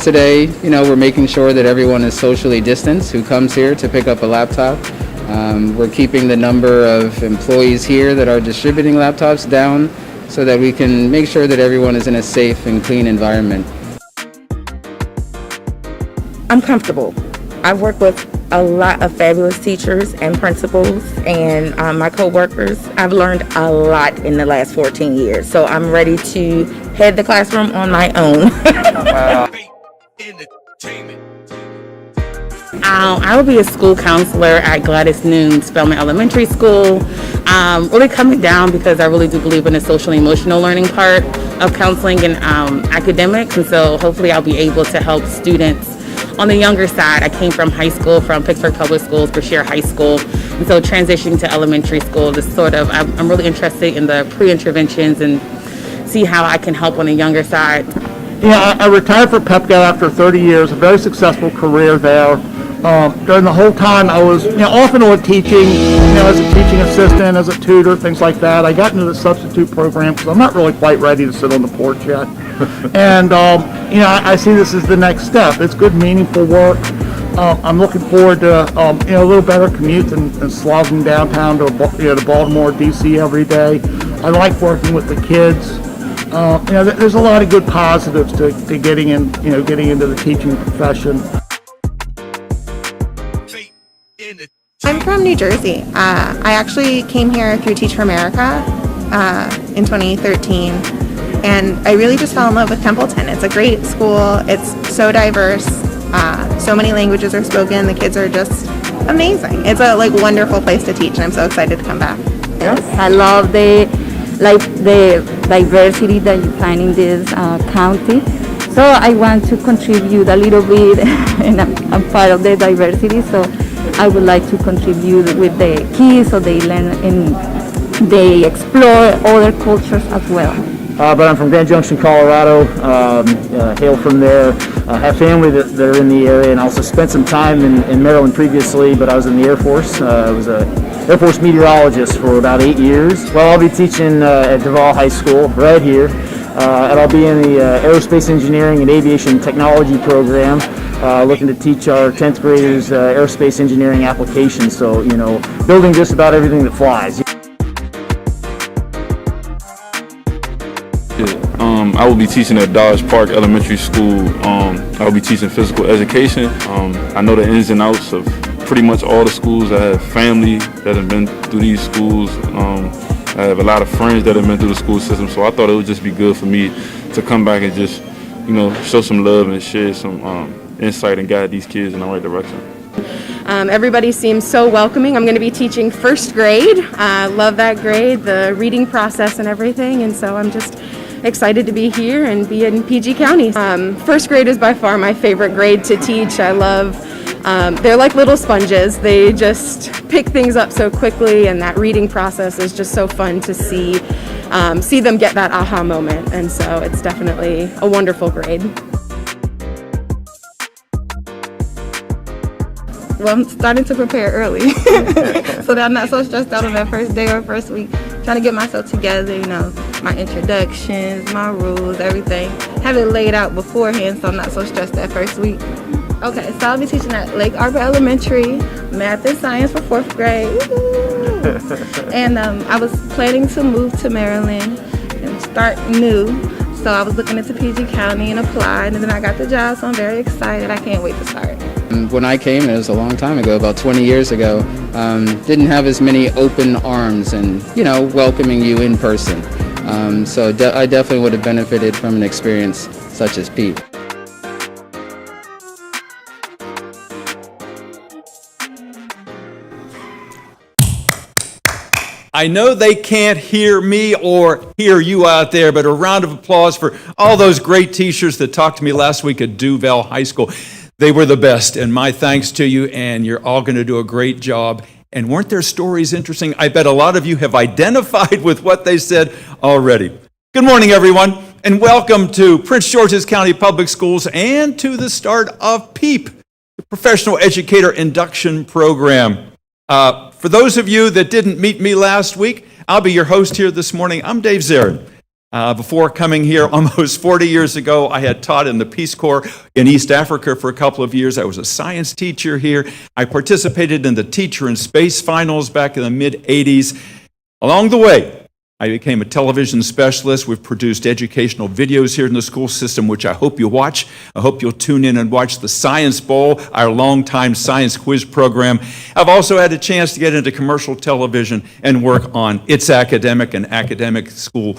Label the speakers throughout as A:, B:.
A: today, we're making sure that everyone is socially distanced who comes here to pick up a laptop. We're keeping the number of employees here that are distributing laptops down so that we can make sure that everyone is in a safe and clean environment.
B: I'm comfortable. I've worked with a lot of fabulous teachers and principals and my co-workers. I've learned a lot in the last 14 years, so I'm ready to head the classroom on my own. I will be a school counselor at Gladys Noon Spelman Elementary School. Really coming down because I really do believe in the social and emotional learning part of counseling and academics, and so hopefully I'll be able to help students on the younger side. I came from high school, from Pittsburgh Public Schools, Brashear High School, and so transitioning to elementary school, I'm really interested in the pre-interventions and see how I can help on the younger side.
C: Yeah, I retired from PepGo after 30 years, a very successful career there. During the whole time I was off and on teaching, as a teaching assistant, as a tutor, things like that. I got into the substitute program because I'm not really quite ready to sit on the porch yet. And, I see this as the next step. It's good, meaningful work. I'm looking forward to, a little better commute than slogging downtown to Baltimore, D.C. every day. I like working with the kids. There's a lot of good positives to getting into the teaching profession.
D: I'm from New Jersey. I actually came here through Teach for America in 2013, and I really just fell in love with Templeton. It's a great school. It's so diverse. So many languages are spoken. The kids are just amazing. It's a wonderful place to teach, and I'm so excited to come back.
E: Yes, I love the diversity that you find in this county. So I want to contribute a little bit, and I'm part of the diversity. So I would like to contribute with the kids so they learn and they explore other cultures as well.
F: But I'm from Grand Junction, Colorado, hail from there. I have family that are in the area, and also spent some time in Maryland previously, but I was in the Air Force. I was an Air Force meteorologist for about 8 years. Well, I'll be teaching at Duval High School right here, and I'll be in the Aerospace Engineering and Aviation Technology program, looking to teach our 10th graders aerospace engineering applications, so, building just about everything that flies.
G: I will be teaching at Dodge Park Elementary School. I will be teaching physical education. I know the ins and outs of pretty much all the schools. I have family that have been through these schools. I have a lot of friends that have been through the school system, so I thought it would just be good for me to come back and just, show some love and share some insight and guide these kids in the right direction.
H: Everybody seems so welcoming. I'm going to be teaching first grade. I love that grade, the reading process and everything, and so I'm just excited to be here and be in PG County. First grade is by far my favorite grade to teach. I love, they're like little sponges. They just pick things up so quickly, and that reading process is just so fun to see them get that aha moment, and so it's definitely a wonderful grade.
D: Well, I'm starting to prepare early so that I'm not so stressed out on that first day or first week. Trying to get myself together, my introductions, my rules, everything. Have it laid out beforehand so I'm not so stressed that first week. Okay, so I'll be teaching at Lake Arbor Elementary, math and science for 4th grade. And I was planning to move to Maryland and start new. So I was looking into PG County and applied, and then I got the job, so I'm very excited. I can't wait to start.
A: When I came, it was a long time ago, about 20 years ago, didn't have as many open arms and, welcoming you in person. So I definitely would have benefited from an experience such as Pete.
I: I know they can't hear me or hear you out there, but a round of applause for all those great teachers that talked to me last week at Duval High School. They were the best, and my thanks to you, and you're all going to do a great job. And weren't their stories interesting? I bet a lot of you have identified with what they said already. Good morning, everyone, and welcome to Prince George's County Public Schools and to the start of PEEP, the Professional Educator Induction Program. For those of you that didn't meet me last week, I'll be your host here this morning. I'm Dave Zarin. Before coming here almost 40 years ago, I had taught in the Peace Corps in East Africa for a couple of years. I was a science teacher here. I participated in the Teacher in Space Finals back in the mid-'80s. Along the way, I became a television specialist. We've produced educational videos here in the school system, which I hope you'll watch. I hope you'll tune in and watch the Science Bowl, our longtime science quiz program. I've also had a chance to get into commercial television and work on It's Academic, an academic school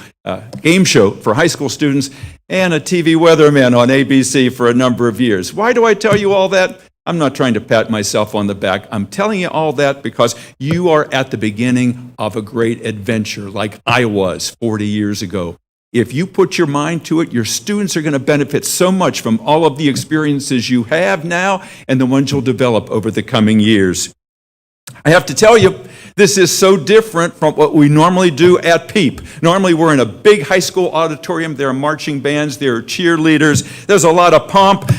I: game show for high school students, and a TV weatherman on ABC for a number of years. Why do I tell you all that? I'm not trying to pat myself on the back. I'm telling you all that because you are at the beginning of a great adventure like I was 40 years ago. If you put your mind to it, your students are going to benefit so much from all of the experiences you have now and the ones you'll develop over the coming years. I have to tell you, this is so different from what we normally do at PEEP. Normally we're in a big high school auditorium. There are marching bands, there are cheerleaders, there's a lot of pomp.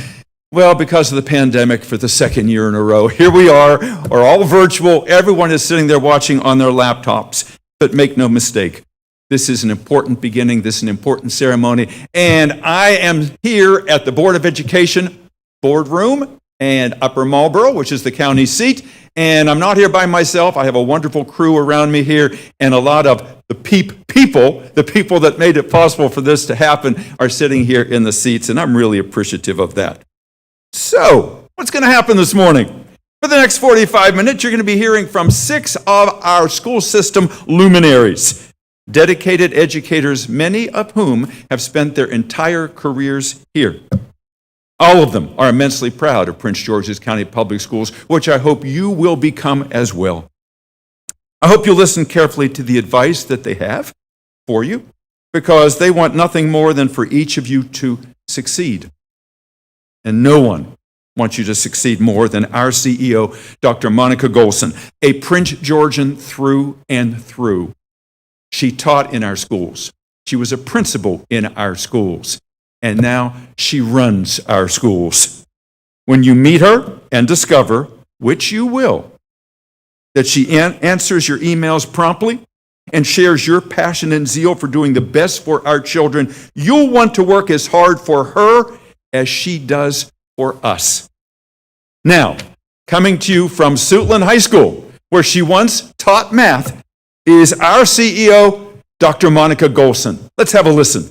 I: Well, because of the pandemic for the second year in a row, here we are all virtual. Everyone is sitting there watching on their laptops. But make no mistake, this is an important beginning, this is an important ceremony, and I am here at the Board of Education boardroom and Upper Marlboro, which is the county seat, and I'm not here by myself. I have a wonderful crew around me here, and a lot of the PEEP people, the people that made it possible for this to happen, are sitting here in the seats, and I'm really appreciative of that. So, what's going to happen this morning? For the next 45 minutes, you're going to be hearing from 6 of our school system luminaries, dedicated educators, many of whom have spent their entire careers here. All of them are immensely proud of Prince George's County Public Schools, which I hope you will become as well. I hope you'll listen carefully to the advice that they have for you, because they want nothing more than for each of you to succeed. And no one wants you to succeed more than our CEO, Dr. Monica Golson, a Prince Georgian through and through. She taught in our schools. She was a principal in our schools. And now she runs our schools. When you meet her and discover, which you will, that she answers your emails promptly and shares your passion and zeal for doing the best for our children, you'll want to work as hard for her as she does for us. Now, coming to you from Suitland High School, where she once taught math, is our CEO, Dr. Monica Golson. Let's have a listen.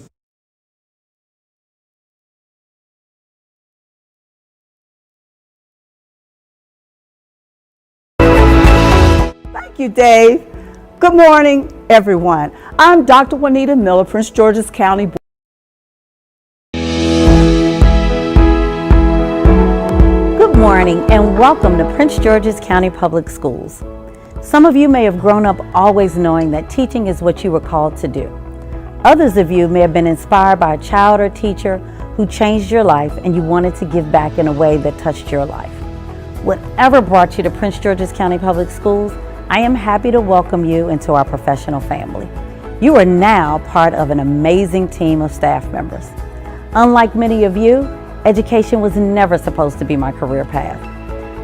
J: Thank you, Dave. Good morning, everyone. I'm Dr. Juanita Miller, Prince George's County Board.
K: Good morning and welcome to Prince George's County Public Schools. Some of you may have grown up always knowing that teaching is what you were called to do. Others of you may have been inspired by a child or teacher who changed your life and you wanted to give back in a way that touched your life. Whatever brought you to Prince George's County Public Schools, I am happy to welcome you into our professional family. You are now part of an amazing team of staff members. Unlike many of you, education was never supposed to be my career path.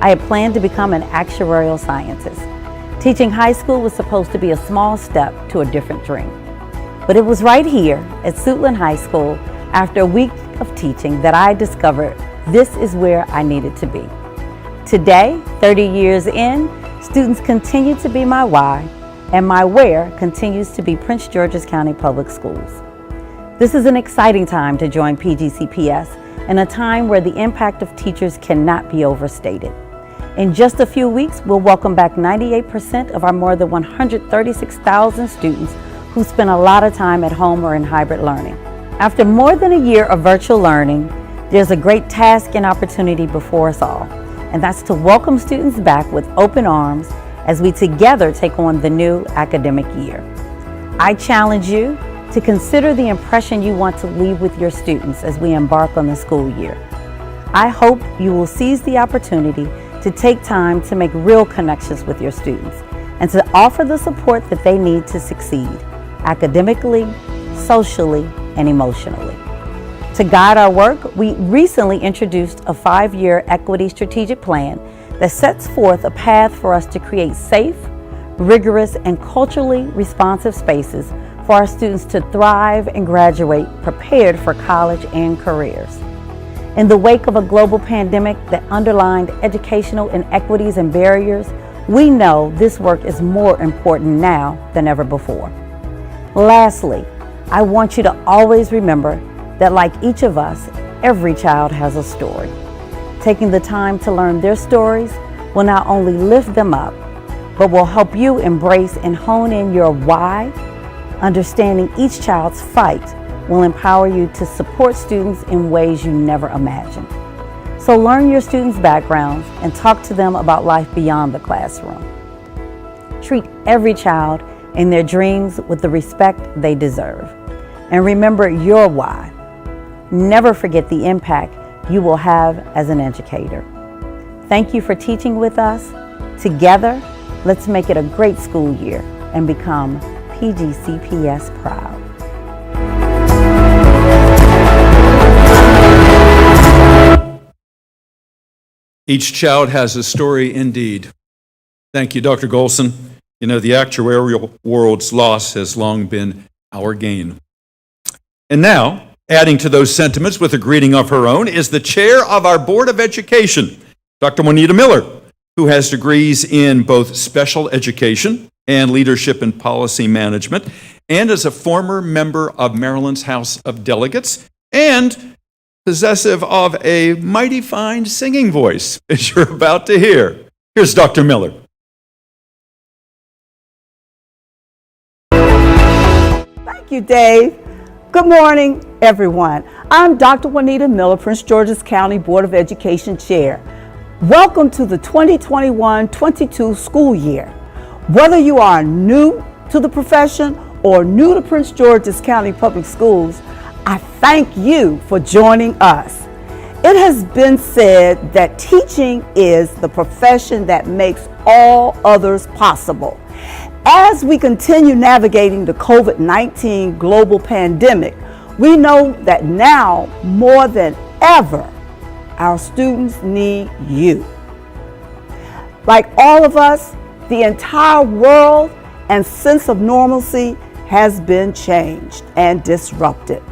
K: I had planned to become an actuarial scientist. Teaching high school was supposed to be a small step to a different dream. But it was right here at Suitland High School, after a week of teaching, that I discovered this is where I needed to be. Today, 30 years in, students continue to be my why, and my where continues to be Prince George's County Public Schools. This is an exciting time to join PGCPS, in a time where the impact of teachers cannot be overstated. In just a few weeks, we'll welcome back 98% of our more than 136,000 students who spend a lot of time at home or in hybrid learning. After more than a year of virtual learning, there's a great task and opportunity before us all, and that's to welcome students back with open arms as we together take on the new academic year. I challenge you to consider the impression you want to leave with your students as we embark on the school year. I hope you will seize the opportunity to take time to make real connections with your students and to offer the support that they need to succeed academically, socially, and emotionally. To guide our work, we recently introduced a 5-year equity strategic plan that sets forth a path for us to create safe, rigorous, and culturally responsive spaces for our students to thrive and graduate prepared for college and careers. In the wake of a global pandemic that underlined educational inequities and barriers, we know this work is more important now than ever before. Lastly, I want you to always remember that like each of us, every child has a story. Taking the time to learn their stories will not only lift them up, but will help you embrace and hone in your why. Understanding each child's fight will empower you to support students in ways you never imagined. So learn your students' backgrounds and talk to them about life beyond the classroom. Treat every child and their dreams with the respect they deserve. And remember your why. Never forget the impact you will have as an educator. Thank you for teaching with us. Together, let's make it a great school year and become PGCPS proud.
I: Each child has a story indeed. Thank you, Dr. Golson. You know, the actuarial world's loss has long been our gain. And now, adding to those sentiments with a greeting of her own, is the chair of our Board of Education, Dr. Juanita Miller, who has degrees in both special education and leadership and policy management, and is a former member of Maryland's House of Delegates, and possessive of a mighty fine singing voice, as you're about to hear. Here's Dr. Miller.
J: Thank you, Dave. Good morning, everyone. I'm Dr. Juanita Miller, Prince George's County Board of Education Chair. Welcome to the 2021-22 school year. Whether you are new to the profession or new to Prince George's County Public Schools, I thank you for joining us. It has been said that teaching is the profession that makes all others possible. As we continue navigating the COVID-19 global pandemic, we know that now more than ever, our students need you. Like all of us, the entire world and sense of normalcy has been changed and disrupted.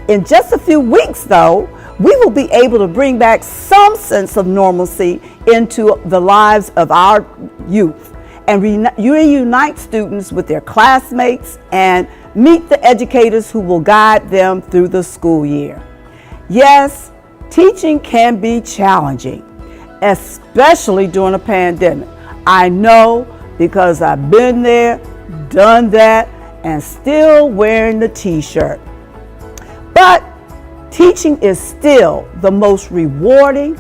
J: In just a few weeks, though, we will be able to bring back some sense of normalcy into the lives of our youth and reunite students with their classmates and meet the educators who will guide them through the school year. Yes, teaching can be challenging, especially during a pandemic. I know because I've been there, done that, and still wearing the t-shirt. But teaching is still the most rewarding,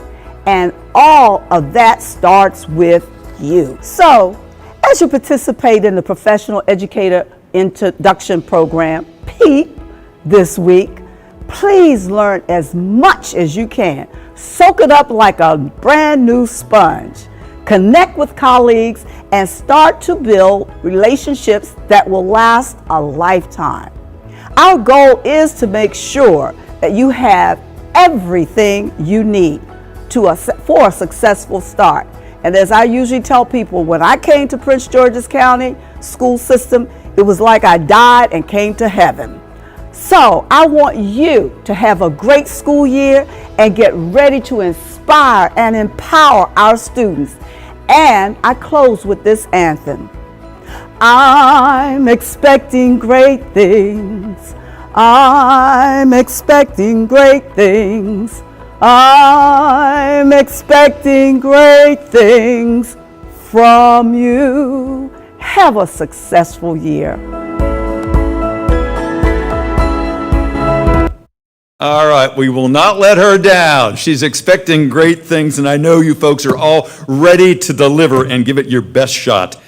J: and all of that starts with you. So, as you participate in the Professional Educator Induction Program, PEEP, this week, please learn as much as you can. Soak it up like a brand new sponge. Connect with colleagues and start to build relationships that will last a lifetime. Our goal is to make sure that you have everything you need for a successful start. And as I usually tell people, when I came to Prince George's County school system, it was like I died and came to heaven. So I want you to have a great school year and get ready to inspire and empower our students. And I close with this anthem. I'm expecting great things. I'm expecting great things. I'm expecting great things from you. Have a successful year.
I: All right, we will not let her down. She's expecting great things, and I know you folks are all ready to deliver and give it your best shot.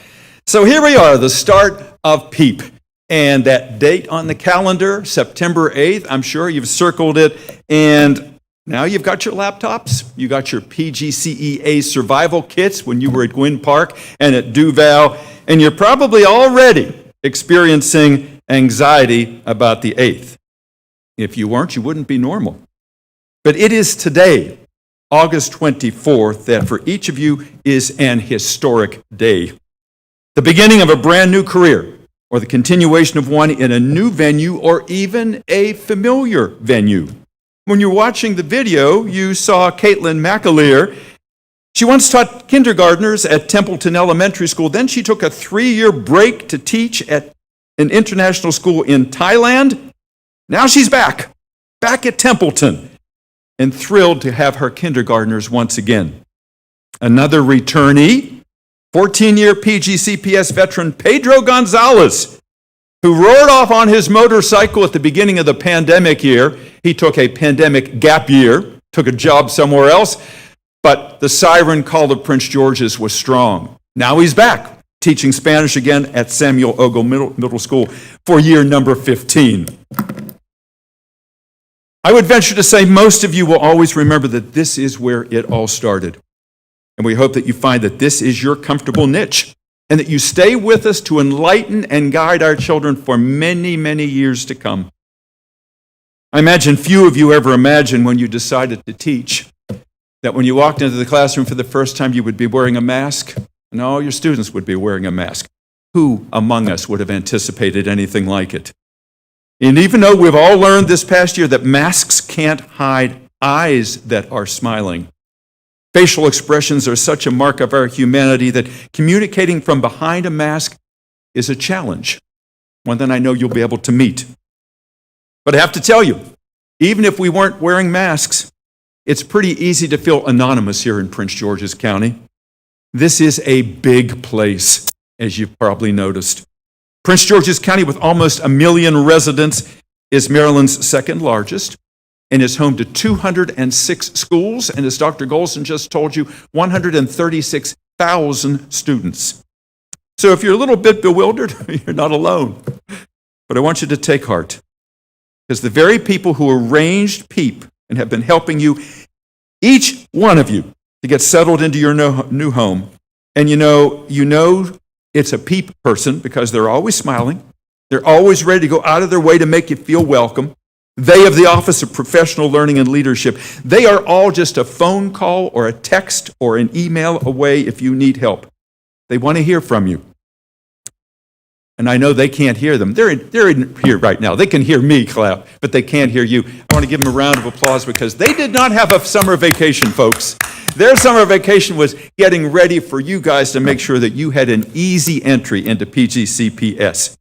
I: So here we are, the start of PEEP. And that date on the calendar, September 8th, I'm sure you've circled it. And now you've got your laptops, you got your PGCEA survival kits when you were at Gwynn Park and at Duval, and you're probably already experiencing anxiety about the 8th. If you weren't, you wouldn't be normal. But it is today, August 24th, that for each of you is an historic day. The beginning of a brand new career, or the continuation of one in a new venue or even a familiar venue. When you're watching the video, you saw Caitlin McAleer. She once taught kindergartners at Templeton Elementary School. Then she took a 3-year break to teach at an international school in Thailand. Now she's back at Templeton, and thrilled to have her kindergartners once again. Another returnee, 14-year PGCPS veteran Pedro Gonzalez, who roared off on his motorcycle at the beginning of the pandemic year. He took a pandemic gap year, took a job somewhere else, but the siren call of Prince George's was strong. Now he's back, teaching Spanish again at Samuel Ogle Middle School for year number 15. I would venture to say most of you will always remember that this is where it all started. And we hope that you find that this is your comfortable niche and that you stay with us to enlighten and guide our children for many, many years to come. I imagine few of you ever imagined when you decided to teach that when you walked into the classroom for the first time you would be wearing a mask, and all your students would be wearing a mask. Who among us would have anticipated anything like it? And even though we've all learned this past year that masks can't hide eyes that are smiling, facial expressions are such a mark of our humanity that communicating from behind a mask is a challenge, one that I know you'll be able to meet. But I have to tell you, even if we weren't wearing masks, it's pretty easy to feel anonymous here in Prince George's County. This is a big place, as you've probably noticed. Prince George's County, with almost 1 million residents, is Maryland's second largest and is home to 206 schools, and as Dr. Golson just told you, 136,000 students. So if you're a little bit bewildered, you're not alone. But I want you to take heart, because the very people who arranged PEEP and have been helping you, each one of you, to get settled into your new home, and you know it's a PEEP person because they're always smiling. They're always ready to go out of their way to make you feel welcome. They of the Office of Professional Learning and Leadership, they are all just a phone call or a text or an email away if you need help. They want to hear from you. And I know they can't hear them. They're in here right now. They can hear me clap, but they can't hear you. I want to give them a round of applause because they did not have a summer vacation, folks. Their summer vacation was getting ready for you guys to make sure that you had an easy entry into PGCPS.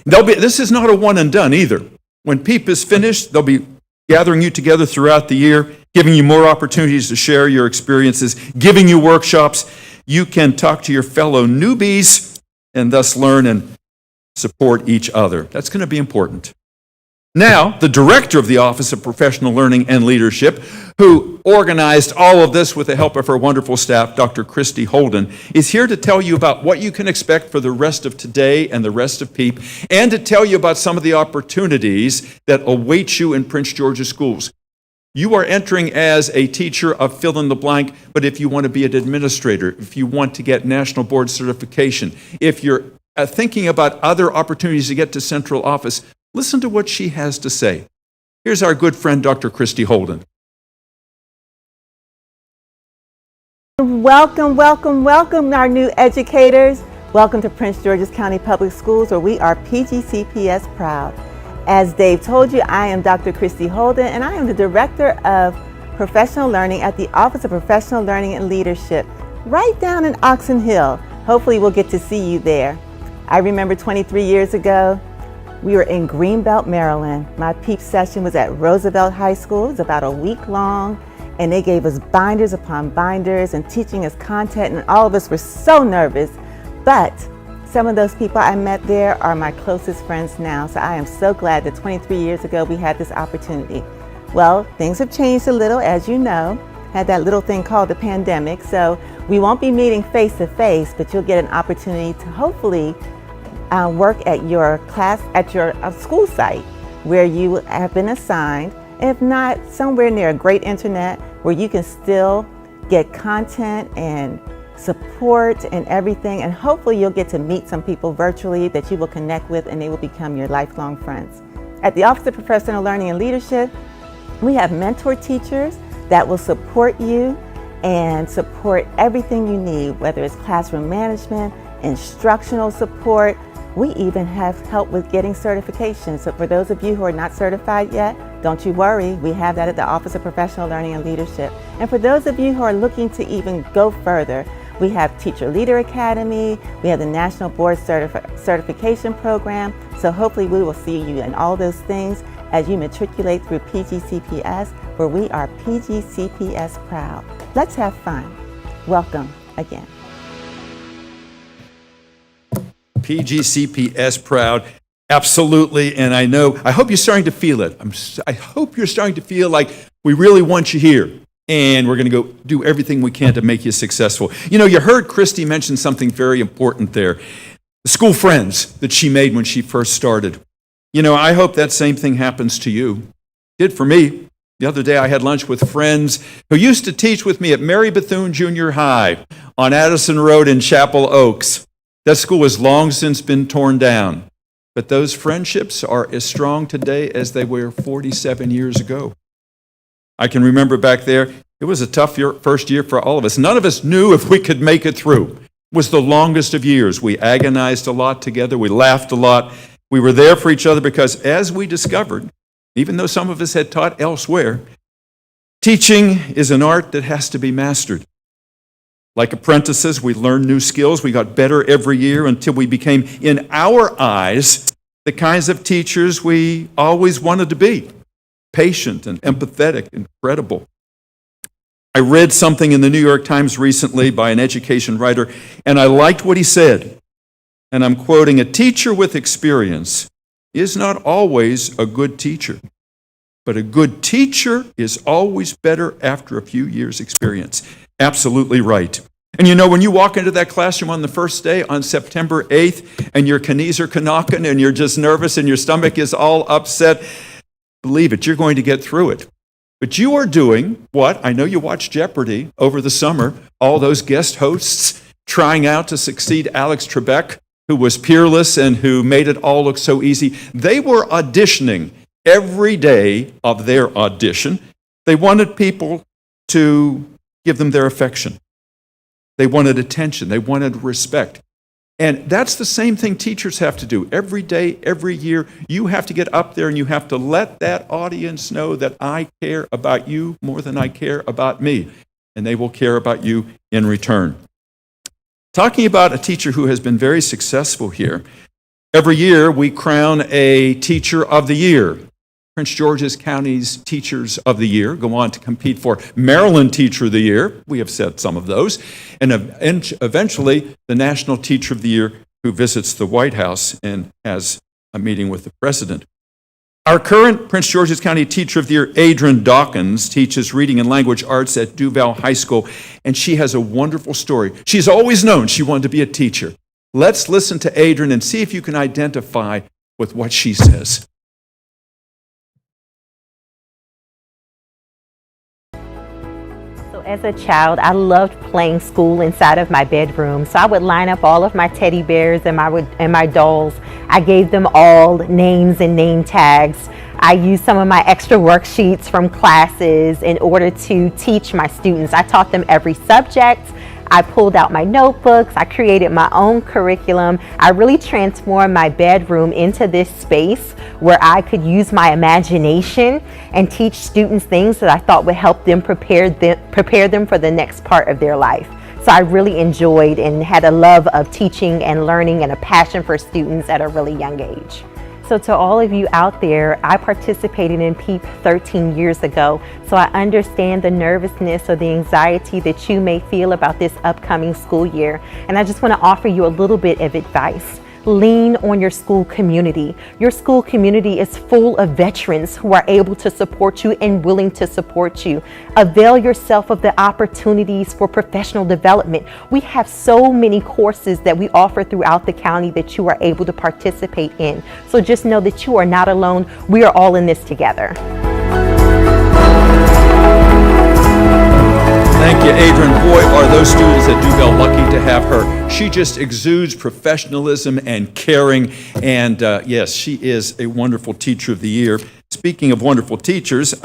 I: This is not a one and done either. When PEEP is finished, they'll be gathering you together throughout the year, giving you more opportunities to share your experiences, giving you workshops. You can talk to your fellow newbies and thus learn and support each other. That's going to be important. Now, the director of the Office of Professional Learning and Leadership, who organized all of this with the help of her wonderful staff, Dr. Christy Holden, is here to tell you about what you can expect for the rest of today and the rest of PEEP, and to tell you about some of the opportunities that await you in Prince George's schools. You are entering as a teacher of fill in the blank, but if you want to be an administrator, if you want to get national board certification, if you're thinking about other opportunities to get to central office, listen to what she has to say. Here's our good friend, Dr. Christy Holden.
J: Welcome, welcome, welcome, our new educators. Welcome to Prince George's County Public Schools, where we are PGCPS proud. As Dave told you, I am Dr. Christy Holden, and I am the Director of Professional Learning at the Office of Professional Learning and Leadership, right down in Oxon Hill. Hopefully we'll get to see you there. I remember 23 years ago, we were in Greenbelt, Maryland. My PEEP session was at Roosevelt High School. It was about a week long, and they gave us binders upon binders and teaching us content, and all of us were so nervous. But some of those people I met there are my closest friends now, so I am so glad that 23 years ago we had this opportunity. Well, things have changed a little, as you know. Had that little thing called the pandemic, so we won't be meeting face to face, but you'll get an opportunity to hopefully work at your class, at your school site where you have been assigned, if not somewhere near a great internet where you can still get content and support and everything, and hopefully you'll get to meet some people virtually that you will connect with and they will become your lifelong friends. At the Office of Professional Learning and Leadership, we have mentor teachers that will support you and support everything you need, whether it's classroom management, instructional support,
L: We even have help with getting certifications. So for those of you who are not certified yet, don't you worry. We have that at the Office of Professional Learning and Leadership. And for those of you who are looking to even go further, we have Teacher Leader Academy, we have the National Board Certification Program. So hopefully we will see you in all those things as you matriculate through PGCPS, where we are PGCPS proud. Let's have fun. Welcome again.
I: PGCPS proud. Absolutely. And I hope you're starting to feel it. I hope you're starting to feel like we really want you here. And we're going to go do everything we can to make you successful. You know, you heard Christy mention something very important there. The school friends that she made when she first started. You know, I hope that same thing happens to you. It did for me. The other day I had lunch with friends who used to teach with me at Mary Bethune Junior High on Addison Road in Chapel Oaks. That school has long since been torn down, but those friendships are as strong today as they were 47 years ago. I can remember back there, it was a tough first year for all of us. None of us knew if we could make it through. It was the longest of years. We agonized a lot together. We laughed a lot. We were there for each other because, as we discovered, even though some of us had taught elsewhere, teaching is an art that has to be mastered. Like apprentices, we learned new skills. We got better every year until we became, in our eyes, the kinds of teachers we always wanted to be. Patient and empathetic and credible. I read something in the New York Times recently by an education writer, and I liked what he said. And I'm quoting, "A teacher with experience is not always a good teacher, but a good teacher is always better after a few years' experience." Absolutely right. And you know, when you walk into that classroom on the first day on September 8th and your knees are knocking and you're just nervous and your stomach is all upset, believe it, you're going to get through it. But you are doing what, I know you watched Jeopardy over the summer, all those guest hosts trying out to succeed Alex Trebek, who was peerless and who made it all look so easy. They were auditioning every day of their audition. They wanted people to give them their affection. They wanted attention. They wanted respect. And that's the same thing teachers have to do. Every day, every year, you have to get up there and you have to let that audience know that I care about you more than I care about me. And they will care about you in return. Talking about a teacher who has been very successful here, every year we crown a Teacher of the Year. Prince George's County's Teachers of the Year go on to compete for Maryland Teacher of the Year. We have said some of those. And eventually, the National Teacher of the Year who visits the White House and has a meeting with the president. Our current Prince George's County Teacher of the Year, Adrian Dawkins, teaches reading and language arts at Duval High School, and she has a wonderful story. She's always known she wanted to be a teacher. Let's listen to Adrian and see if you can identify with what she says.
M: As a child, I loved playing school inside of my bedroom. So I would line up all of my teddy bears and my dolls. I gave them all names and name tags. I used some of my extra worksheets from classes in order to teach my students. I taught them every subject. I pulled out my notebooks. I created my own curriculum. I really transformed my bedroom into this space where I could use my imagination and teach students things that I thought would help them prepare them for the next part of their life. So I really enjoyed and had a love of teaching and learning and a passion for students at a really young age. So to all of you out there, I participated in PEEP 13 years ago, so I understand the nervousness or the anxiety that you may feel about this upcoming school year. And I just want to offer you a little bit of advice. Lean on your school community. Your school community is full of veterans who are able to support you and willing to support you. Avail yourself of the opportunities for professional development. We have so many courses that we offer throughout the county that you are able to participate in. So just know that you are not alone. We are all in this together.
I: Thank you, Adrian. Boy, are those students at Duval lucky to have her. She just exudes professionalism and caring, and yes, she is a wonderful Teacher of the Year. Speaking of wonderful teachers,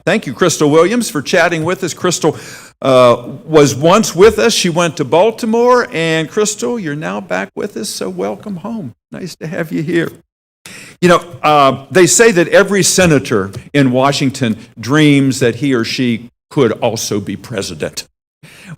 I: thank you, Crystal Williams, for chatting with us. Crystal, was once with us. She went to Baltimore. And Crystal, you're now back with us, so welcome home. Nice to have you here. You know, they say that every senator in Washington dreams that he or she could also be president.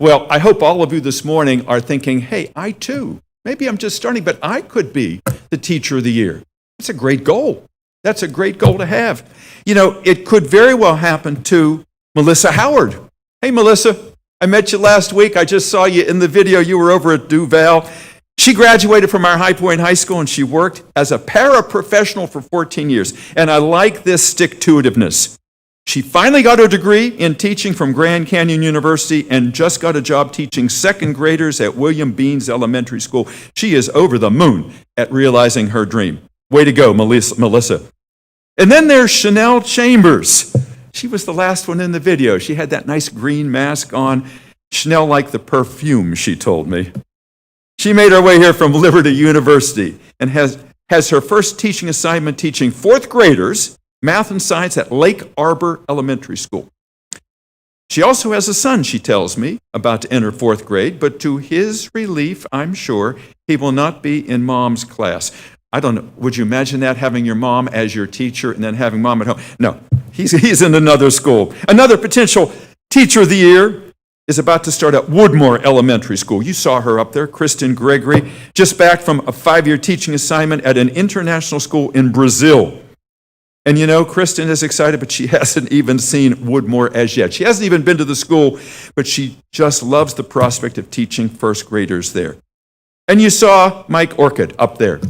I: Well, I hope all of you this morning are thinking, hey, I too, maybe I'm just starting, but I could be the teacher of the year. That's a great goal. That's a great goal to have. You know, it could very well happen to Melissa Howard. Hey, Melissa, I met you last week. I just saw you in the video. You were over at Duval. She graduated from our High Point High School, and she worked as a paraprofessional for 14 years. And I like this stick-to-itiveness. She finally got her degree in teaching from Grand Canyon University and just got a job teaching second graders at William Beans Elementary School. She is over the moon at realizing her dream. Way to go, Melissa. And then there's Chanel Chambers. She was the last one in the video. She had that nice green mask on. Chanel liked the perfume, she told me. She made her way here from Liberty University and has her first teaching assignment teaching fourth graders math and science at Lake Arbor Elementary School. She also has a son, she tells me, about to enter fourth grade, but to his relief, I'm sure, he will not be in mom's class. I don't know, would you imagine that, having your mom as your teacher and then having mom at home? No, he's in another school. Another potential teacher of the year is about to start at Woodmore Elementary School. You saw her up there, Kristen Gregory, just back from a 5-year teaching assignment at an international school in Brazil. And you know, Kristen is excited, but she hasn't even seen Woodmore as yet. She hasn't even been to the school, but she just loves the prospect of teaching first graders there. And you saw Mike Orchid up there,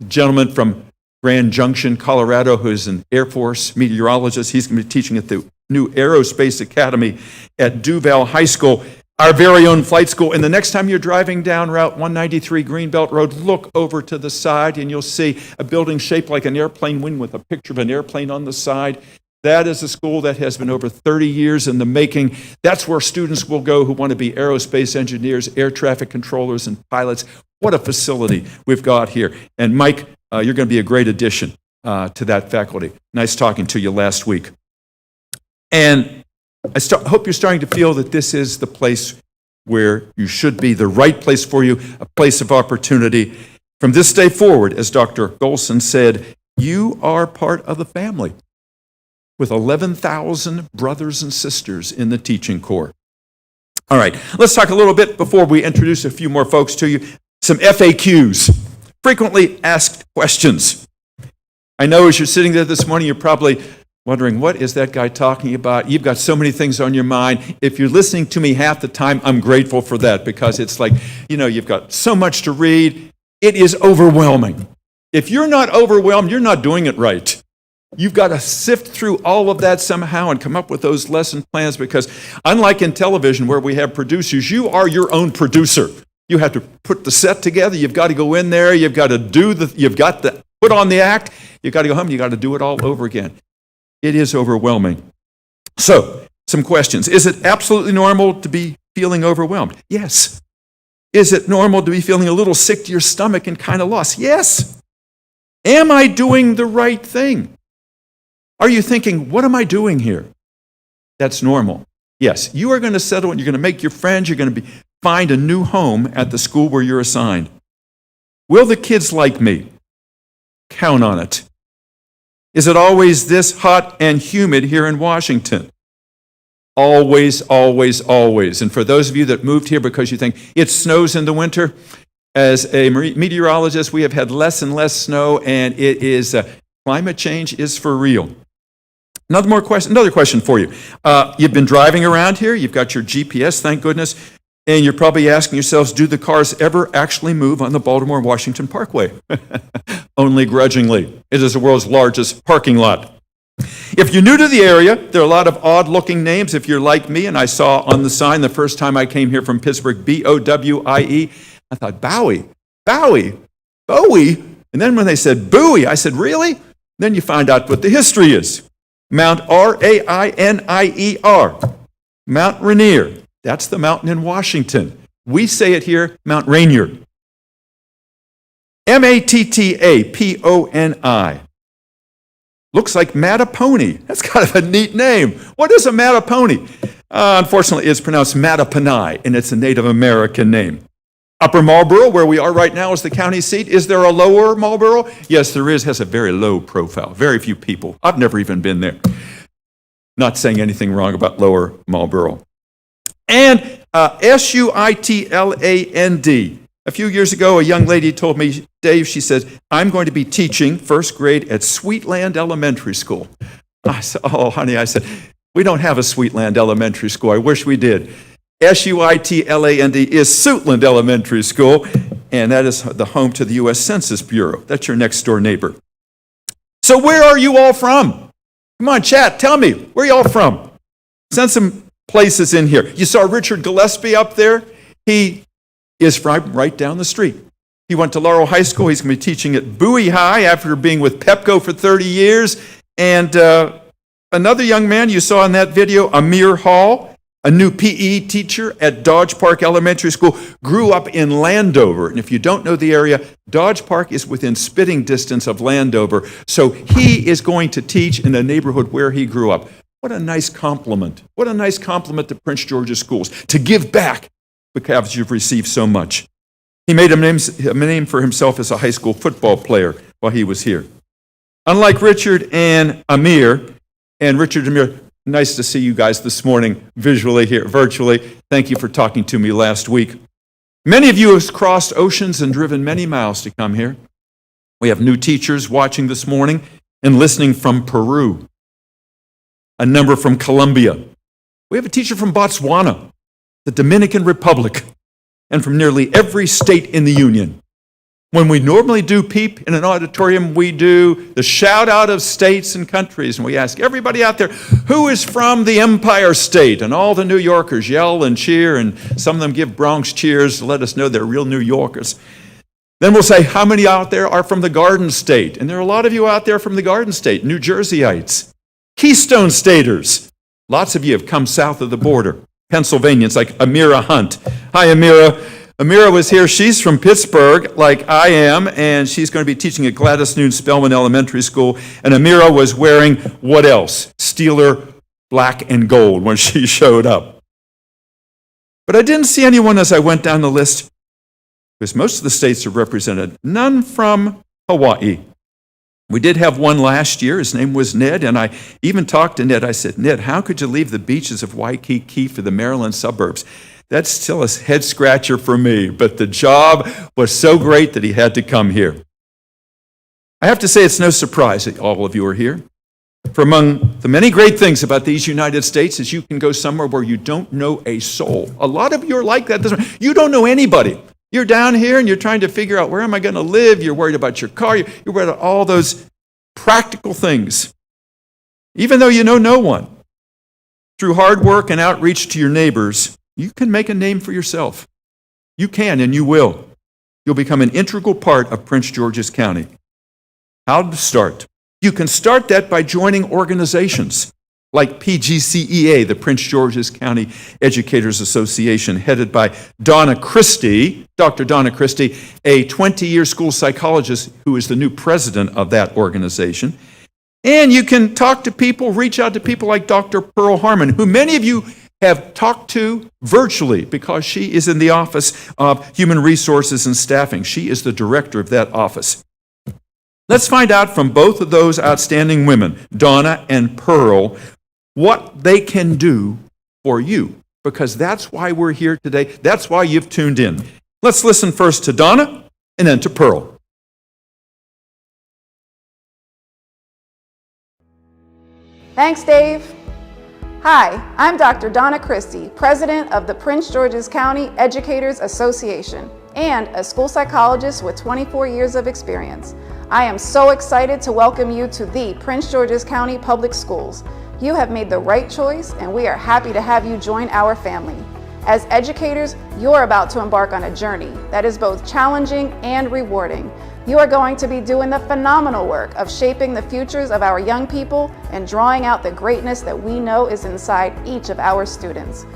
I: a gentleman from Grand Junction, Colorado, who's an Air Force meteorologist. He's going to be teaching at the new Aerospace Academy at Duval High School, our very own flight school. And the next time you're driving down Route 193 Greenbelt Road, look over to the side and you'll see a building shaped like an airplane wing with a picture of an airplane on the side. That is a school that has been over 30 years in the making. That's where students will go who want to be aerospace engineers, air traffic controllers, and pilots. What a facility we've got here. And Mike, you're going to be a great addition to that faculty. Nice talking to you last week. And I hope you're starting to feel that this is the place where you should be, the right place for you, a place of opportunity. From this day forward, as Dr. Golson said, you are part of the family with 11,000 brothers and sisters in the teaching corps. All right, let's talk a little bit before we introduce a few more folks to you. Some FAQs, frequently asked questions. I know as you're sitting there this morning, you're probably wondering, what is that guy talking about? You've got so many things on your mind. If you're listening to me half the time, I'm grateful for that, because it's like, you know, you've got so much to read. It is overwhelming. If you're not overwhelmed, you're not doing it right. You've got to sift through all of that somehow and come up with those lesson plans, because unlike in television where we have producers, you are your own producer. You have to put the set together. You've got to go in there. You've got to put on the act. You've got to go home. You've got to do it all over again. It is overwhelming. So, some questions. Is it absolutely normal to be feeling overwhelmed? Yes. Is it normal to be feeling a little sick to your stomach and kind of lost? Yes. Am I doing the right thing? Are you thinking, what am I doing here? That's normal. Yes, you are going to settle and you're going to make your friends. You're going to find a new home at the school where you're assigned. Will the kids like me? Count on it. Is it always this hot and humid here in Washington? Always, always, always. And for those of you that moved here because you think it snows in the winter, as a meteorologist, we have had less and less snow, and it is climate change is for real. Another question for you. You've been driving around here. You've got your GPS, thank goodness, and you're probably asking yourselves, do the cars ever actually move on the Baltimore-Washington Parkway? Only grudgingly. It is the world's largest parking lot. If you're new to the area, there are a lot of odd-looking names. If you're like me, and I saw on the sign the first time I came here from Pittsburgh, B-O-W-I-E, I thought, Bowie. And then when they said Bowie, I said, really? Then you find out what the history is. Mount R-A-I-N-I-E-R, Mount Rainier. That's the mountain in Washington. We say it here, Mount Rainier. M-A-T-T-A-P-O-N-I. Looks like Mattapony. That's kind of a neat name. What is a Mattapony? Unfortunately, it's pronounced Mattaponi, and it's a Native American name. Upper Marlboro, where we are right now, is the county seat. Is there a lower Marlboro? Yes, there is. Has a very low profile. Very few people. I've never even been there. Not saying anything wrong about lower Marlboro. And Suitland. A few years ago, a young lady told me, Dave, she said, I'm going to be teaching first grade at Sweetland Elementary School. I said, oh, honey, I said, we don't have a Sweetland Elementary School. I wish we did. Suitland is Suitland Elementary School, and that is the home to the U.S. Census Bureau. That's your next door neighbor. So where are you all from? Come on, chat, tell me, where are you all from? Send some places in here. You saw Richard Gillespie up there. He is from right down the street. He went to Laurel High School. He's going to be teaching at Bowie High after being with Pepco for 30 years. And another young man you saw in that video, Amir Hall, a new PE teacher at Dodge Park Elementary School, grew up in Landover. And if you don't know the area, Dodge Park is within spitting distance of Landover. So he is going to teach in the neighborhood where he grew up. What a nice compliment. What a nice compliment to Prince George's Schools, to give back because you've received so much. He made a name for himself as a high school football player while he was here. Unlike Richard and Amir, nice to see you guys this morning visually here, virtually. Thank you for talking to me last week. Many of you have crossed oceans and driven many miles to come here. We have new teachers watching this morning and listening from Peru, a number from Colombia. We have a teacher from Botswana, the Dominican Republic, and from nearly every state in the Union. When we normally do PEEP in an auditorium, we do the shout out of states and countries, and we ask everybody out there, who is from the Empire State? And all the New Yorkers yell and cheer, and some of them give Bronx cheers to let us know they're real New Yorkers. Then we'll say, how many out there are from the Garden State? And there are a lot of you out there from the Garden State, New Jerseyites, Keystone Staters. Lots of you have come south of the border. Pennsylvanians like Amira Hunt. Hi, Amira. Amira was here. She's from Pittsburgh, like I am, and she's going to be teaching at Gladys Noon Spellman Elementary School. And Amira was wearing what else? Steeler black and gold when she showed up. But I didn't see anyone as I went down the list, because most of the states are represented. None from Hawaii. We did have one last year. His name was Ned, and I even talked to Ned. I said, Ned, how could you leave the beaches of Waikiki for the Maryland suburbs? That's still a head scratcher for me, but the job was so great that he had to come here. I have to say it's no surprise that all of you are here. For among the many great things about these United States is you can go somewhere where you don't know a soul. A lot of you are like that. You don't know anybody. You're down here and you're trying to figure out, where am I going to live? You're worried about your car. You're worried about all those practical things. Even though you know no one, through hard work and outreach to your neighbors, you can make a name for yourself. You can and you will. You'll become an integral part of Prince George's County. How to start? You can start that by joining organizations like PGCEA, the Prince George's County Educators Association, headed by Donna Christie, Dr. Donna Christie, a 20-year school psychologist who is the new president of that organization. And you can talk to people, reach out to people like Dr. Pearl Harmon, who many of you have talked to virtually because she is in the Office of Human Resources and Staffing. She is the director of that office. Let's find out from both of those outstanding women, Donna and Pearl, what they can do for you, because that's why we're here today. That's why you've tuned in. Let's listen first to Donna and then to Pearl.
N: Thanks, Dave. Hi, I'm Dr. Donna Christie, president of the Prince George's County Educators Association and a school psychologist with 24 years of experience. I am so excited to welcome you to the Prince George's County Public Schools. You have made the right choice, and we are happy to have you join our family. As educators, you're about to embark on a journey that is both challenging and rewarding. You are going to be doing the phenomenal work of shaping the futures of our young people and drawing out the greatness that we know is inside each of our students.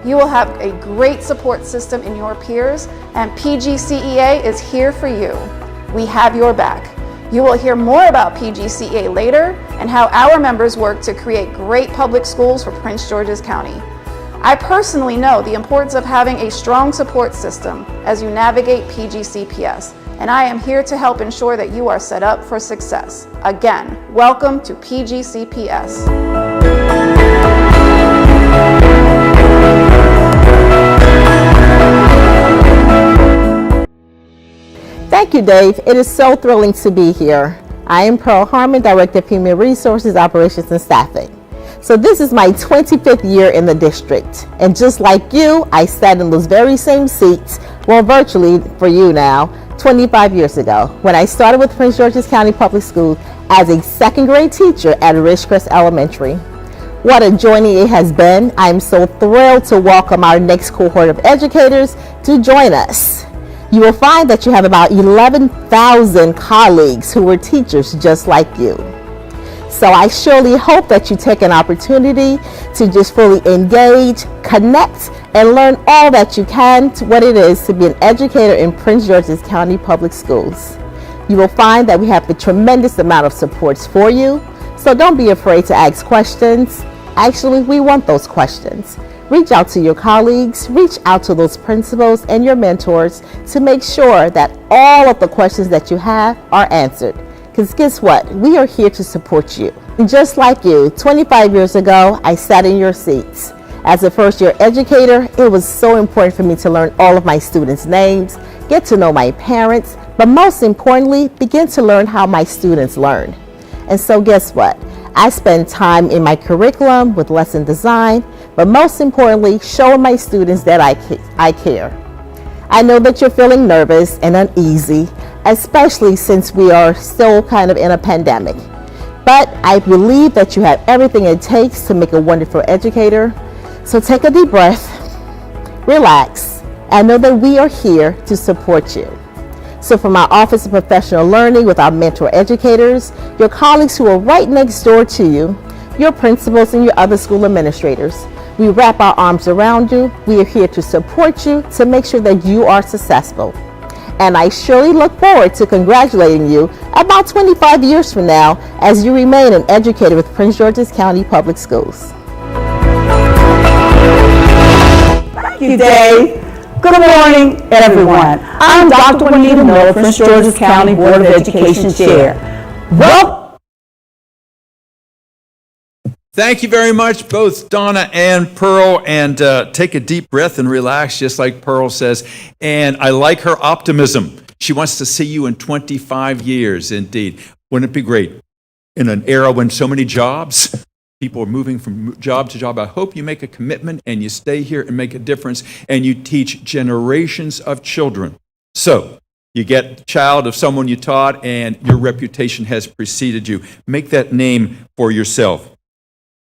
N: You will have a great support system in your peers, and PGCEA is here for you. We have your back. You will hear more about PGCEA later and how our members work to create great public schools for Prince George's County. I personally know the importance of having a strong support system as you navigate PGCPS, and I am here to help ensure that you are set up for success. Again, welcome to PGCPS.
L: Thank you, Dave. It is so thrilling to be here. I am Pearl Harmon, Director of Human Resources, Operations, and Staffing. So this is my 25th year in the district. And just like you, I sat in those very same seats, well, virtually for you now, 25 years ago, when I started with Prince George's County Public Schools as a second grade teacher at Ridgecrest Elementary. What a journey it has been. I am so thrilled to welcome our next cohort of educators to join us. You will find that you have about 11,000 colleagues who were teachers just like you. So I surely hope that you take an opportunity to just fully engage, connect, and learn all that you can to what it is to be an educator in Prince George's County Public Schools. You will find that we have a tremendous amount of supports for you, so don't be afraid to ask questions. Actually, we want those questions. Reach out to your colleagues, reach out to those principals and your mentors to make sure that all of the questions that you have are answered. Because guess what? We are here to support you. And just like you, 25 years ago, I sat in your seats. As a first-year educator, it was so important for me to learn all of my students' names, get to know my parents, but most importantly, begin to learn how my students learn. And so guess what? I spend time in my curriculum with lesson design, but most importantly, showing my students that I care. I know that you're feeling nervous and uneasy, especially since we are still kind of in a pandemic. But I believe that you have everything it takes to make a wonderful educator. So take a deep breath, relax, and know that we are here to support you. So from our Office of Professional Learning with our mentor educators, your colleagues who are right next door to you, your principals and your other school administrators, we wrap our arms around you. We are here to support you to make sure that you are successful. And I surely look forward to congratulating you about 25 years from now as you remain an educator with Prince George's County Public Schools.
J: Thank you, Dave. Good morning, everyone. I'm Dr. Juanita Miller, Prince George's County Board of Education Chair. Welcome.
I: Thank you very much, both Donna and Pearl, and take a deep breath and relax, just like Pearl says. And I like her optimism. She wants to see you in 25 years, indeed. Wouldn't it be great? In an era when so many jobs, people are moving from job to job. I hope you make a commitment and you stay here and make a difference, and you teach generations of children. So you get the child of someone you taught, and your reputation has preceded you. Make that name for yourself.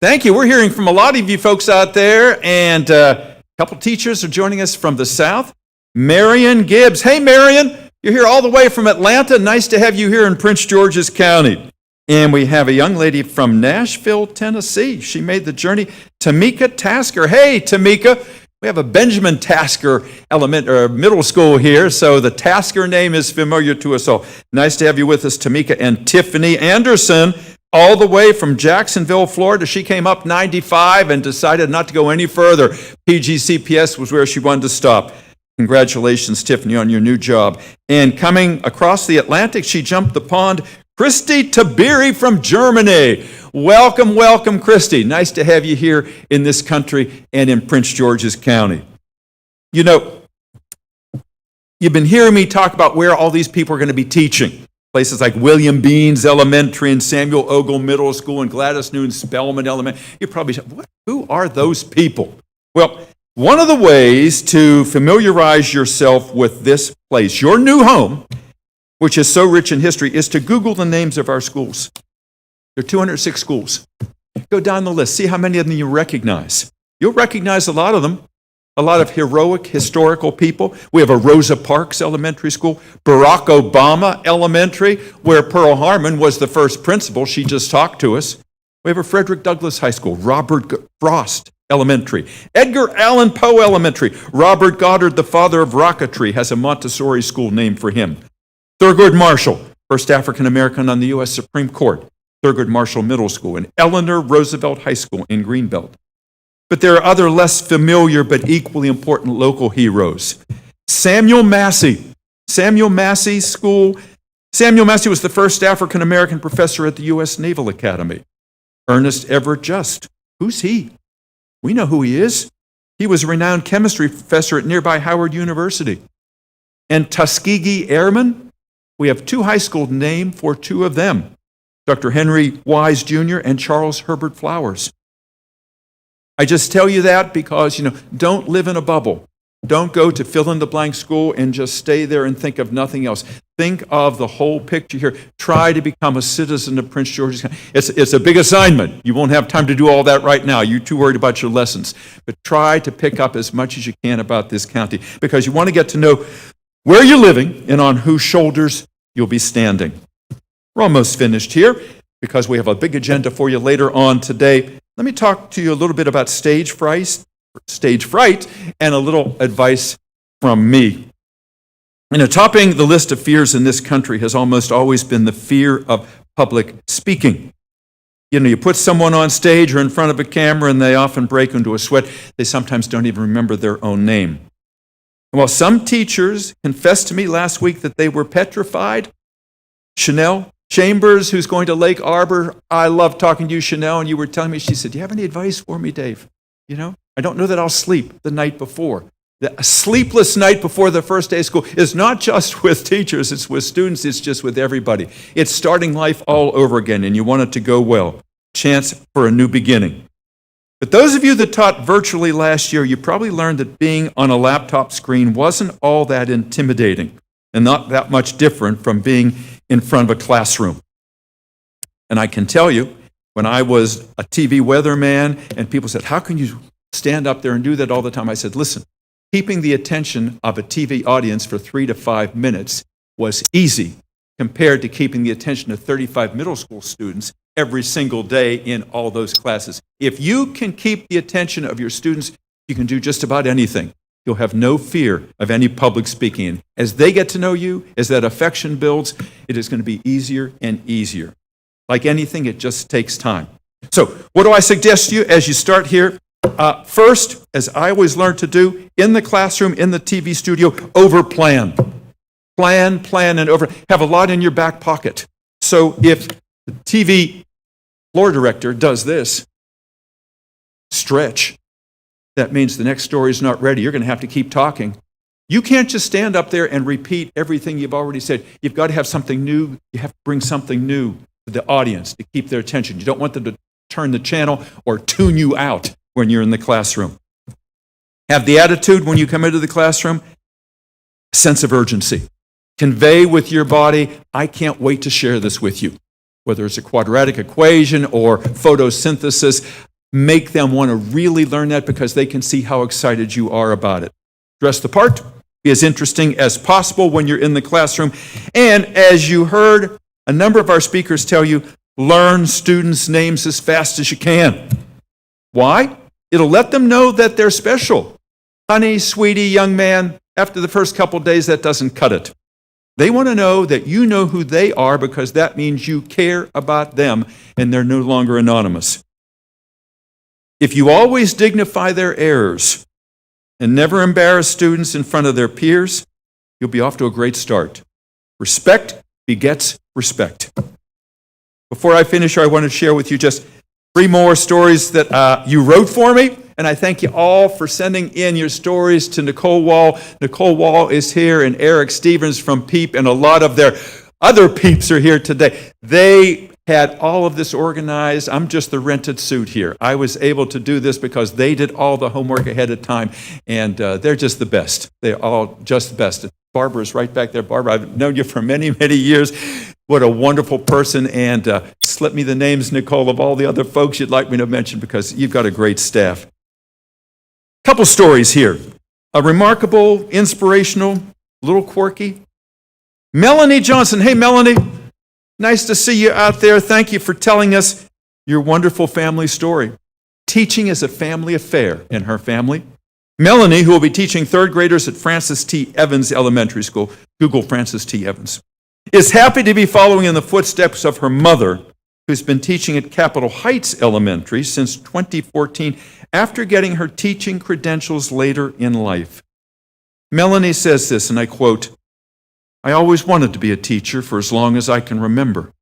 I: Thank you. We're hearing from a lot of you folks out there, and a couple teachers are joining us from the South. Marion Gibbs. Hey, Marion, you're here all the way from Atlanta. Nice to have you here in Prince George's County. And we have a young lady from Nashville, Tennessee. She made the journey. Tamika Tasker. Hey, Tamika. We have a Benjamin Tasker middle school here, so the Tasker name is familiar to us all. Nice to have you with us, Tamika. And Tiffany Anderson, all the way from Jacksonville, Florida. She came up 95 and decided not to go any further. PGCPS was where she wanted to stop. Congratulations, Tiffany, on your new job. And coming across the Atlantic, she jumped the pond, Christy Tabiri from Germany. Welcome, welcome, Christy. Nice to have you here in this country and in Prince George's County. You know, you've been hearing me talk about where all these people are going to be teaching. Places like William Beans Elementary and Samuel Ogle Middle School and Gladys Noon Spelman Elementary. You probably say, who are those people? Well, one of the ways to familiarize yourself with this place, your new home, which is so rich in history, is to Google the names of our schools. There are 206 schools. Go down the list. See how many of them you recognize. You'll recognize a lot of them. A lot of heroic, historical people. We have a Rosa Parks Elementary School, Barack Obama Elementary, where Pearl Harmon was the first principal. She just talked to us. We have a Frederick Douglass High School, Robert Frost Elementary, Edgar Allan Poe Elementary. Robert Goddard, the father of rocketry, has a Montessori school named for him. Thurgood Marshall, first African American on the U.S. Supreme Court, Thurgood Marshall Middle School, and Eleanor Roosevelt High School in Greenbelt. But there are other less familiar but equally important local heroes. Samuel Massey. Samuel Massey School. Samuel Massey was the first African American professor at the U.S. Naval Academy. Ernest Everett Just. Who's he? We know who he is. He was a renowned chemistry professor at nearby Howard University. And Tuskegee Airmen. We have two high schools named for two of them, Dr. Henry Wise Jr. and Charles Herbert Flowers. I just tell you that because, don't live in a bubble. Don't go to fill-in-the-blank school and just stay there and think of nothing else. Think of the whole picture here. Try to become a citizen of Prince George's County. It's a big assignment. You won't have time to do all that right now. You're too worried about your lessons. But try to pick up as much as you can about this county because you want to get to know where you're living and on whose shoulders you'll be standing. We're almost finished here because we have a big agenda for you later on today. Let me talk to you a little bit about stage fright, and a little advice from me. Topping the list of fears in this country has almost always been the fear of public speaking. You put someone on stage or in front of a camera and they often break into a sweat. They sometimes don't even remember their own name. And while some teachers confessed to me last week that they were petrified, Chanel Chambers, who's going to Lake Arbor, I love talking to you, Chanel, and you were telling me, she said, do you have any advice for me, Dave? I don't know that I'll sleep the night before. A sleepless night before the first day of school is not just with teachers, it's with students, it's just with everybody. It's starting life all over again, and you want it to go well. Chance for a new beginning. But those of you that taught virtually last year, you probably learned that being on a laptop screen wasn't all that intimidating and not that much different from being in front of a classroom. And I can tell you, when I was a TV weatherman and people said, how can you stand up there and do that all the time? I said, listen, keeping the attention of a TV audience for 3 to 5 minutes was easy compared to keeping the attention of 35 middle school students every single day in all those classes. If you can keep the attention of your students, you can do just about anything. You'll have no fear of any public speaking. And as they get to know you, as that affection builds, it is going to be easier and easier. Like anything, it just takes time. So what do I suggest to you as you start here? First, as I always learn to do, in the classroom, in the TV studio, over-plan. Plan, and over. Have a lot in your back pocket. So if the TV floor director does this, stretch. That means the next story is not ready. You're going to have to keep talking. You can't just stand up there and repeat everything you've already said. You've got to have something new. You have to bring something new to the audience to keep their attention. You don't want them to turn the channel or tune you out when you're in the classroom. Have the attitude when you come into the classroom, a sense of urgency. Convey with your body, I can't wait to share this with you. Whether it's a quadratic equation or photosynthesis, make them want to really learn that because they can see how excited you are about it. Dress the part, be as interesting as possible when you're in the classroom. And as you heard a number of our speakers tell you, learn students' names as fast as you can. Why? It'll let them know that they're special. Honey, sweetie, young man, after the first couple days, that doesn't cut it. They want to know that you know who they are because that means you care about them and they're no longer anonymous. If you always dignify their errors and never embarrass students in front of their peers, you'll be off to a great start. Respect begets respect. Before I finish, I want to share with you just 3 more stories that you wrote for me, and I thank you all for sending in your stories to Nicole Wall. Nicole Wall is here, and Eric Stevens from PEEP, and a lot of their other peeps are here today. They had all of this organized. I'm just the rented suit here. I was able to do this because they did all the homework ahead of time, and they're just the best. They're all just the best. Barbara's right back there. Barbara, I've known you for many, many years. What a wonderful person, and slip me the names, Nicole, of all the other folks you'd like me to mention because you've got a great staff. Couple stories here. A remarkable, inspirational, a little quirky. Melanie Johnson. Hey, Melanie. Nice to see you out there. Thank you for telling us your wonderful family story. Teaching is a family affair in her family. Melanie, who will be teaching 3rd graders at Francis T. Evans Elementary School, Google Francis T. Evans, is happy to be following in the footsteps of her mother, who's been teaching at Capitol Heights Elementary since 2014 after getting her teaching credentials later in life. Melanie says this, and I quote, "I always wanted to be a teacher for as long as I can remember.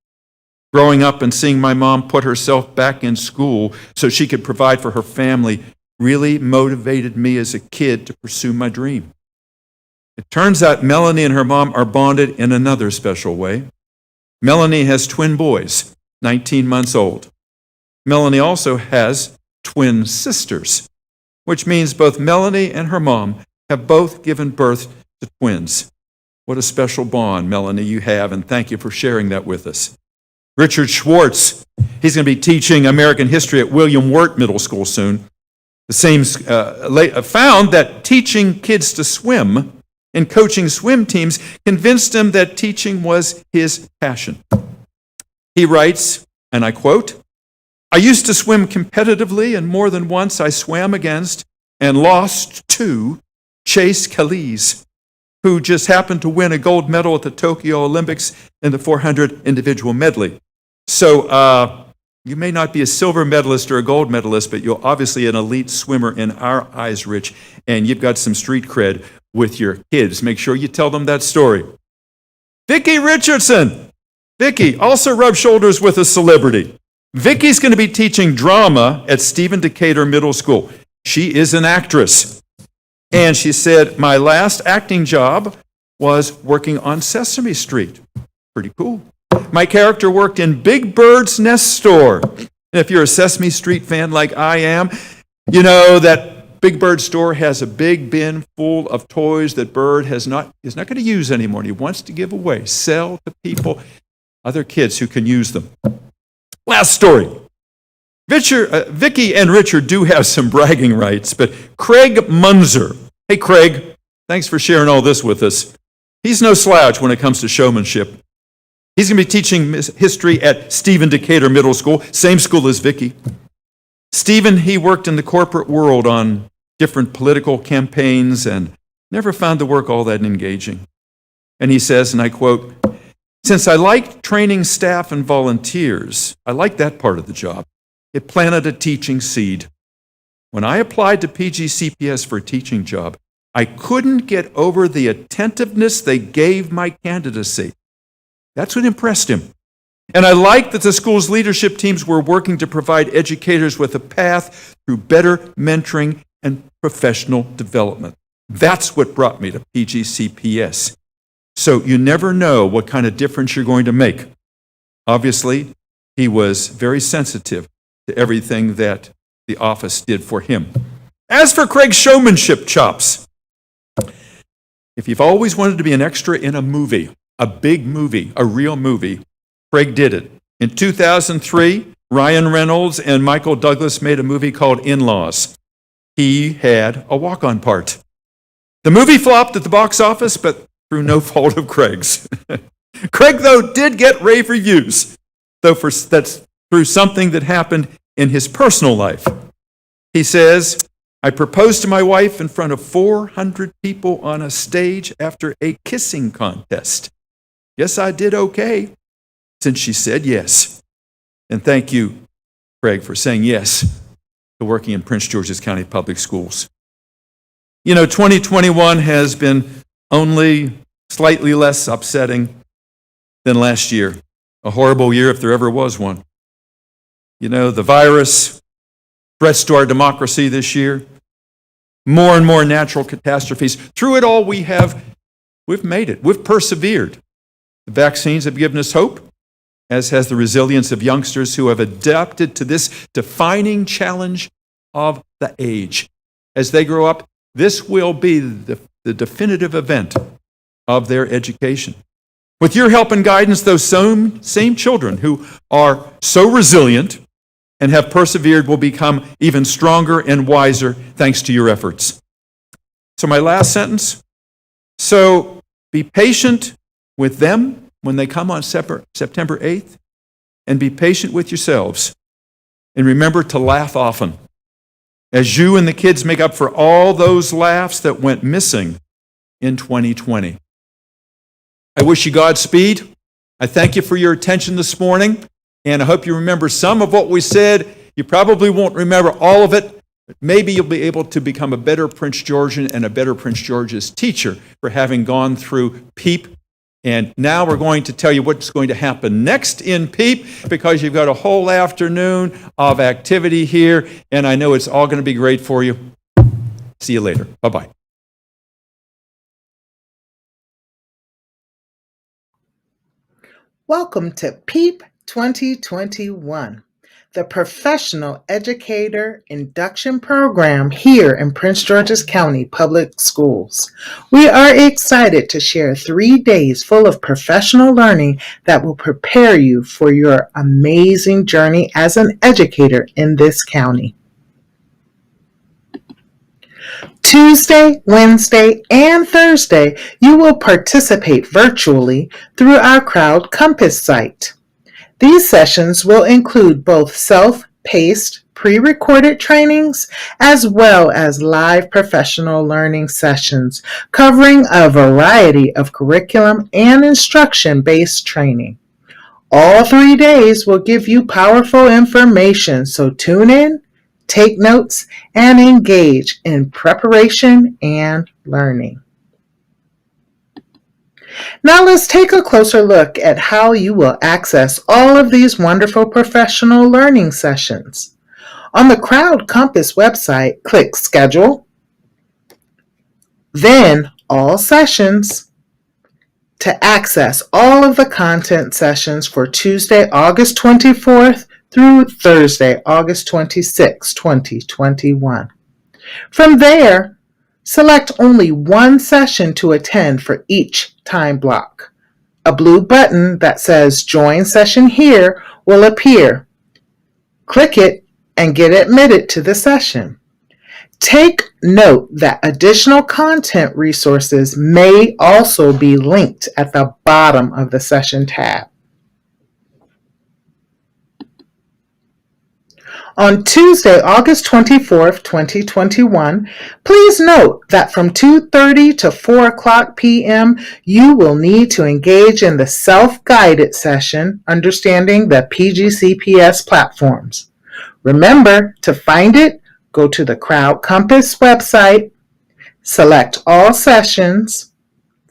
I: Growing up and seeing my mom put herself back in school so she could provide for her family really motivated me as a kid to pursue my dream." It turns out Melanie and her mom are bonded in another special way. Melanie has twin boys, 19 months old. Melanie also has twin sisters, which means both Melanie and her mom have both given birth to twins. What a special bond, Melanie, you have, and thank you for sharing that with us. Richard Schwartz, he's going to be teaching American history at William Wirt Middle School soon. The same found that teaching kids to swim and coaching swim teams convinced him that teaching was his passion. He writes, and I quote, "I used to swim competitively, and more than once I swam against and lost to Chase Calise, who just happened to win a gold medal at the Tokyo Olympics in the 400 individual medley. So you may not be a silver medalist or a gold medalist, but you're obviously an elite swimmer in our eyes, Rich, and you've got some street cred with your kids. Make sure you tell them that story." Vicki Richardson. Vicki also rubs shoulders with a celebrity. Vicki's going to be teaching drama at Stephen Decatur Middle School. She is an actress. And she said, "My last acting job was working on Sesame Street." Pretty cool. "My character worked in Big Bird's Nest Store." And if you're a Sesame Street fan like I am, you know that Big Bird store has a big bin full of toys that Bird is not going to use anymore. And he wants to give away, sell to people, other kids who can use them. Last story. Vicki and Richard do have some bragging rights, but Craig Munzer. Hey, Craig, thanks for sharing all this with us. He's no slouch when it comes to showmanship. He's going to be teaching history at Stephen Decatur Middle School, same school as Vicki. Stephen, he worked in the corporate world on different political campaigns and never found the work all that engaging. And he says, and I quote, "Since I liked training staff and volunteers, I liked that part of the job. It planted a teaching seed. When I applied to PGCPS for a teaching job, I couldn't get over the attentiveness they gave my candidacy. That's what impressed him. And I liked that the school's leadership teams were working to provide educators with a path through better mentoring and professional development. That's what brought me to PGCPS. So you never know what kind of difference you're going to make." Obviously, he was very sensitive to everything that the office did for him. As for Craig's showmanship chops, if you've always wanted to be an extra in a movie, a big movie, a real movie, Craig did it. In 2003, Ryan Reynolds and Michael Douglas made a movie called In-Laws. He had a walk-on part. The movie flopped at the box office, but through no fault of Craig's. Craig, though, did get rave reviews, though that's through something that happened in his personal life. He says, "I proposed to my wife in front of 400 people on a stage after a kissing contest. Yes, I did okay, since she said yes." And thank you, Craig, for saying yes to working in Prince George's County Public Schools. You know, 2021 has been only slightly less upsetting than last year. A horrible year if there ever was one. You know, the virus, threats to our democracy this year, more and more natural catastrophes. Through it all, we've made it. We've persevered. The vaccines have given us hope, as has the resilience of youngsters who have adapted to this defining challenge of the age. As they grow up, this will be the definitive event of their education. With your help and guidance, those same children who are so resilient and have persevered will become even stronger and wiser thanks to your efforts. So my last sentence, so be patient with them when they come on September 8th, and be patient with yourselves. And remember to laugh often, as you and the kids make up for all those laughs that went missing in 2020. I wish you Godspeed. I thank you for your attention this morning, and I hope you remember some of what we said. You probably won't remember all of it, Maybe you'll be able to become a better Prince Georgian and a better Prince George's teacher for having gone through PEEP. And now we're going to tell you what's going to happen next in PEEP, because you've got a whole afternoon of activity here, and I know it's all going to be great for you. See you later. Bye-bye.
O: Welcome to PEEP 2021, the Professional Educator Induction Program here in Prince George's County Public Schools. We are excited to share 3 days full of professional learning that will prepare you for your amazing journey as an educator in this county. Tuesday, Wednesday, and Thursday, you will participate virtually through our Crowd Compass site. These sessions will include both self-paced, pre-recorded trainings, as well as live professional learning sessions covering a variety of curriculum and instruction-based training. All 3 days will give you powerful information, so tune in, take notes, and engage in preparation and learning. Now let's take a closer look at how you will access all of these wonderful professional learning sessions. On the Crowd Compass website, click Schedule, then All Sessions to access all of the content sessions for Tuesday, August 24th through Thursday, August 26, 2021. From there, select only one session to attend for each time block. A blue button that says Join Session Here will appear. Click it and get admitted to the session. Take note that additional content resources may also be linked at the bottom of the session tab. On Tuesday, August 24th, 2021, please note that from 2:30 to 4 o'clock p.m., you will need to engage in the self-guided session, Understanding the PGCPS Platforms. Remember, to find it, go to the Crowd Compass website, select All Sessions,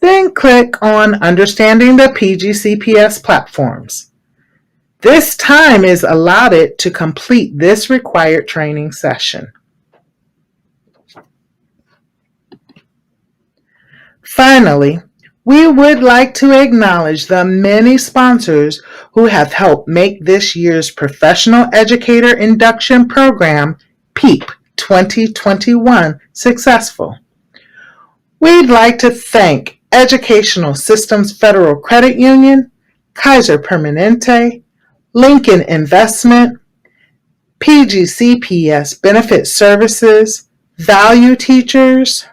O: then click on Understanding the PGCPS Platforms. This time is allotted to complete this required training session. Finally, we would like to acknowledge the many sponsors who have helped make this year's Professional Educator Induction Program, PEEP 2021, successful. We'd like to thank Educational Systems Federal Credit Union, Kaiser Permanente, Lincoln Investment, PGCPS Benefit Services, Value Teachers,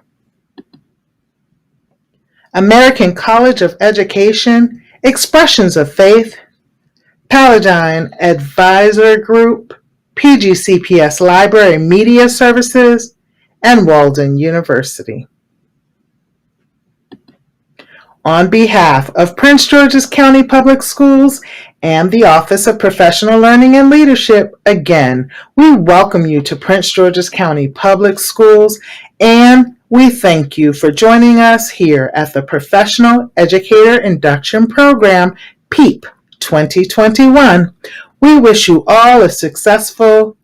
O: American College of Education, Expressions of Faith, Paladine Advisor Group, PGCPS Library Media Services, and Walden University. On behalf of Prince George's County Public Schools and the Office of Professional Learning and Leadership, again, we welcome you to Prince George's County Public Schools, and we thank you for joining us here at the Professional Educator Induction Program, PEEP 2021. We wish you all a successful